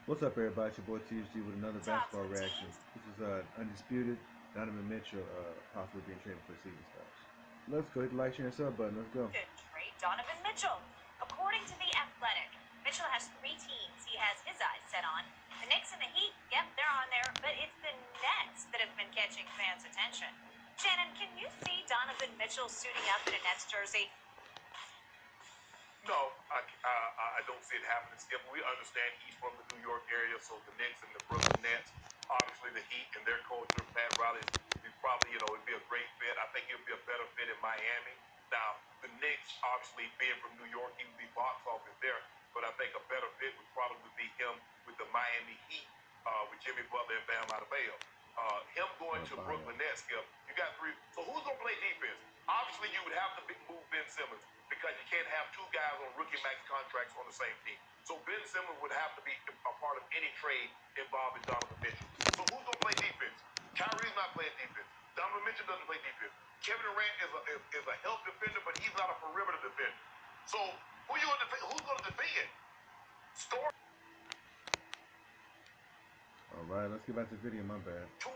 What's up, everybody? It's your boy THG with another basketball reaction. This is Undisputed, Donovan Mitchell, possibly being traded for season stars. Let's go. Hit the like, share, and sub button. Let's go. Trade Donovan Mitchell. According to The Athletic, Mitchell has 3 teams he has his eyes set on. The Knicks and the Heat, yep, they're on there, but it's the Nets that have been catching fans' attention. Shannon, can you see Donovan Mitchell suiting up in a Nets jersey? No, I don't see it happening, Skip. We understand he's from the New York area, so the Knicks and the Brooklyn Nets, obviously the Heat and their culture, Pat Riley, probably, it'd be a great fit. I think he'll be a better fit in Miami. Now, the Knicks, obviously, being from New York, he would be box office there, but I think a better fit would probably be him with the Miami Heat, with Jimmy Butler and Bam Adebayo. Him going to Brooklyn Nets, Skip, you got 3. So who's going to play defense? Obviously, you would have to move Ben Simmons, because you can't have 2 guys on rookie max contracts on the same team. So Ben Simmons would have to be a part of any trade involving Donovan Mitchell. So who's going to play defense? Kyrie's not playing defense. Donovan Mitchell doesn't play defense. Kevin Durant is a help defender, but he's not a perimeter defender. So who's going to defend? Score. All right, let's get back to the video. My bad. 2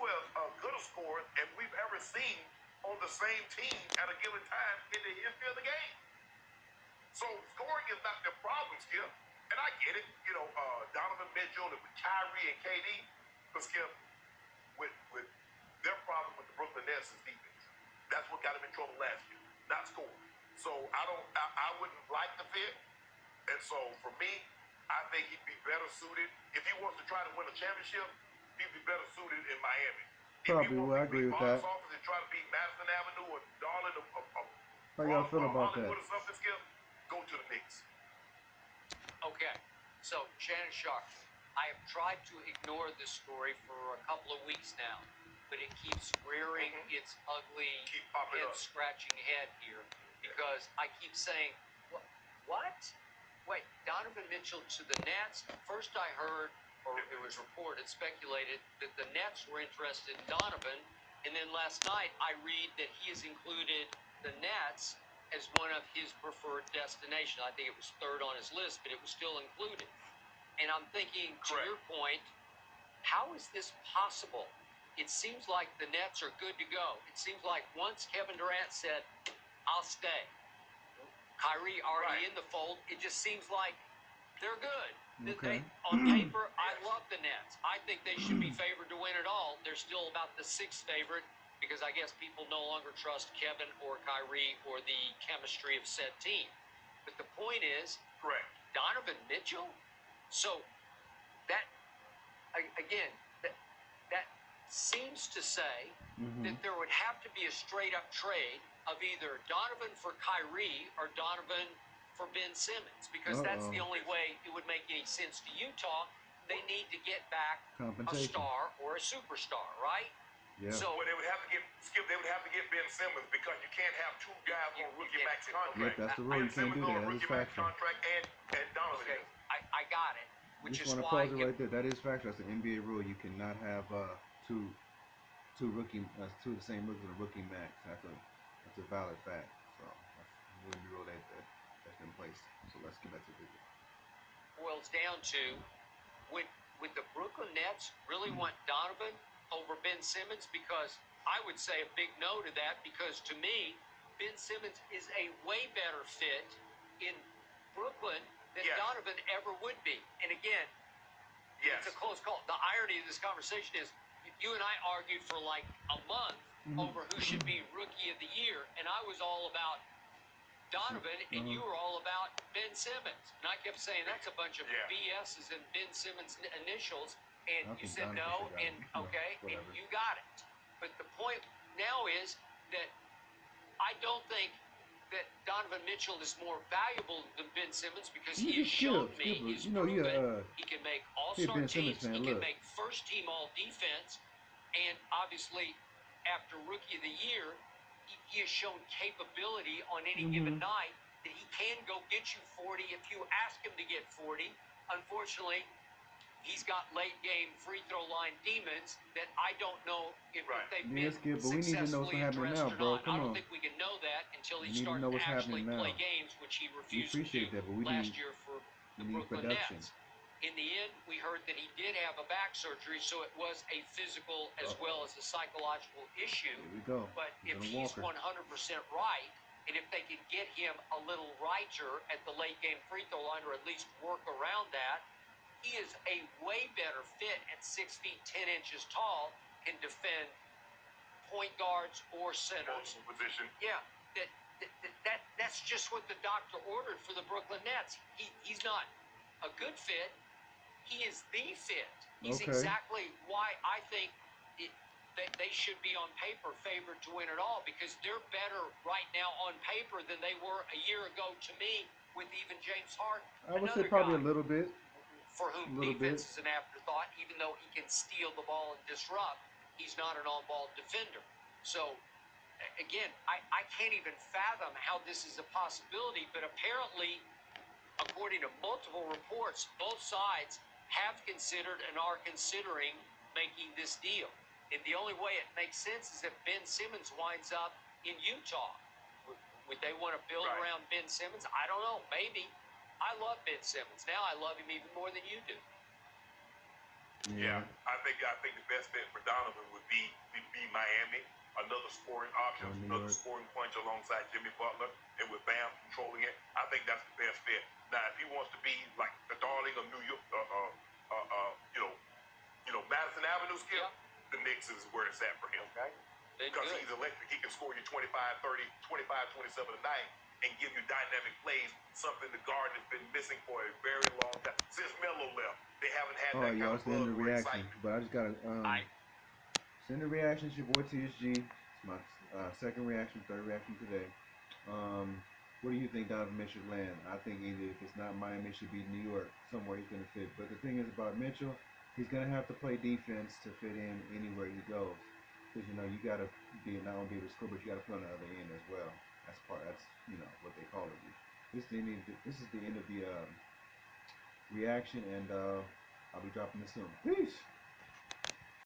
good scores as we've ever seen on the same team at a given time in the history of the game. So scoring is not the problem, Skip. And I get it, Donovan Mitchell and with Kyrie and KD, but Skip, with their problem with the Brooklyn Nets is defense. That's what got him in trouble last year, not scoring. So I wouldn't like the fit. And so for me, I think he'd be better suited. If he wants to try to win a championship, he'd be better suited in Miami. Probably will. I agree with that. And try to beat Madison Avenue or Darling How y'all feel about that? Skip, go to the Knicks. Okay, so Shannon Sharp, I have tried to ignore this story for a couple of weeks now, but it keeps rearing its ugly head-scratching head here because I keep saying, what? Wait, Donovan Mitchell to the Nets? First I heard, or it was reported, speculated, that the Nets were interested in Donovan, and then last night I read that he has included the Nets as one of his preferred destinations. I think it was 3rd on his list, but it was still included. And I'm thinking, to your point, how is this possible? It seems like the Nets are good to go. It seems like once Kevin Durant said, I'll stay, Kyrie already in the fold, it just seems like they're good. Okay. On paper, I love the Nets. I think they should be favored to win it all. They're still about the 6th favorite, because I guess people no longer trust Kevin or Kyrie or the chemistry of said team. But the point is, Donovan Mitchell? So that, again, that seems to say that there would have to be a straight-up trade of either Donovan for Kyrie or Donovan for Ben Simmons, because that's the only way it would make any sense to Utah. They need to get back a star or a superstar, right? Yeah. So they would have to get Skip. They would have to get Ben Simmons, because you can't have 2 guys on rookie max contract. Yep, that's the rule. You can't do that. That is factual. And Donovan. Okay, I got it. Which is want to why pause it right there. That is factual. That's an NBA rule. You cannot have two of the same rookies on a rookie max. That's a valid fact. So that's the rule that's in place. So let's get back to the video. Boils down to, would the Brooklyn Nets really want Donovan over Ben Simmons? Because I would say a big no to that, because to me, Ben Simmons is a way better fit in Brooklyn than Donovan ever would be. And again, it's a close call. The irony of this conversation is you and I argued for like a month over who should be Rookie of the Year, and I was all about Donovan, and you were all about Ben Simmons. And I kept saying that's a bunch of BS's and Ben Simmons' initials. And you said no, and okay, and you got it. But the point now is that I don't think that Donovan Mitchell is more valuable than Ben Simmons, because he has shown me he's proven he can make all-star teams, he can make first-team all-defense, and obviously after Rookie of the Year, he has shown capability on any given night that he can go get you 40 if you ask him to get 40. Unfortunately, he's got late-game free-throw line demons that I don't know if they've been successfully addressed or not. I don't think we can know that until he starts to actually play games, which he refused to do last year for the Brooklyn Nets. In the end, we heard that he did have a back surgery, so it was a physical as well as a psychological issue. Here we go. But if Gonna he's Walker. 100% right, and if they could get him a little righter at the late game free throw line, or at least work around that, he is a way better fit at 6 feet 10 inches tall, can defend point guards or centers. Multiple position. Yeah, that's just what the doctor ordered for the Brooklyn Nets. He's not a good fit. He is the fit. He's Okay. exactly why I think they should be on paper favored to win it all, because they're better right now on paper than they were a year ago to me with even James Harden. I would Another say probably guy a little bit. for whom defense is an afterthought, even though he can steal the ball and disrupt. He's not an on-ball defender. So, again, I can't even fathom how this is a possibility, but apparently, according to multiple reports, both sides have considered and are considering making this deal. And the only way it makes sense is if Ben Simmons winds up in Utah. Would they want to build around Ben Simmons? I don't know. Maybe. I love Ben Simmons. Now I love him even more than you do. Yeah, I think the best bet for Donovan would be Miami, another scoring option, another scoring punch alongside Jimmy Butler, and with Bam controlling it, I think that's the best fit. Now, if he wants to be like the darling of New York, Madison Avenue skill, the Knicks is where it's at for him. Okay. Because he's electric. He can score you 25, 30, 25, 27 a night and give you dynamic plays, something the guard has been missing for a very long time. Since Melo left, they haven't had that kind of send the buzz or reaction. excitement. But I just gotta send the reaction. It's your boy TSG. It's my second reaction, third reaction today. What do you think Donovan Mitchell land? I think either if it's not Miami, it should be New York. Somewhere he's gonna fit. But the thing is about Mitchell, he's gonna have to play defense to fit in anywhere he goes. Because you gotta be not only be able to score, but you gotta play on the other end as well. That's what they call it. This is the end of the reaction, and I'll be dropping this soon. Peace.